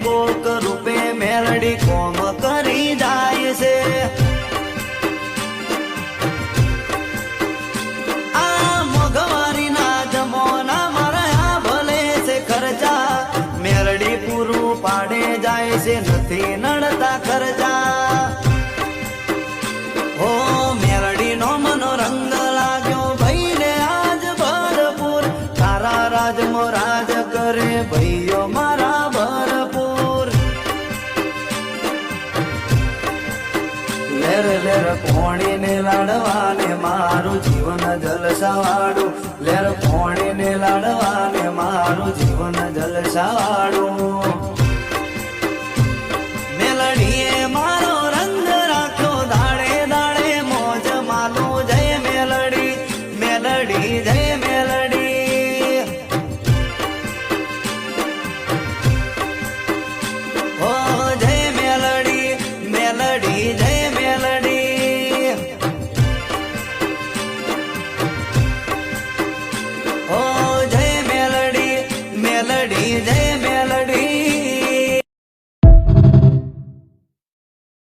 કોક રૂપે મેલડી કોમ કરી જાય છે. આ મોંઘવારીના જમોના મારા ભલે છે ખર્ચા, મેલડી પૂરું પાડે જાય છે નથી નડતા ખર્ચા. હો મેલડીનો મનો રંગ લાગ્યો ભાઈને આજ ભરપૂર, તારા રાજમાં રાજ કરે ભાઈઓ મારા ભરપૂર. લેર લેર પોણીને લાડવાને મારું જીવન જલસાવાળું, લેર પોણીને લાડવાને મારું જીવન જલસાવાળું. મેલડીએ મારો રંગ રાખ્યો દાડે દાડે મોજ માલો. જય મેલડી મેલડી જય મેલડી. ઓ જય મેલડી મેલડી જય મેલડી. ઓ જય મેલડી મેલડી જય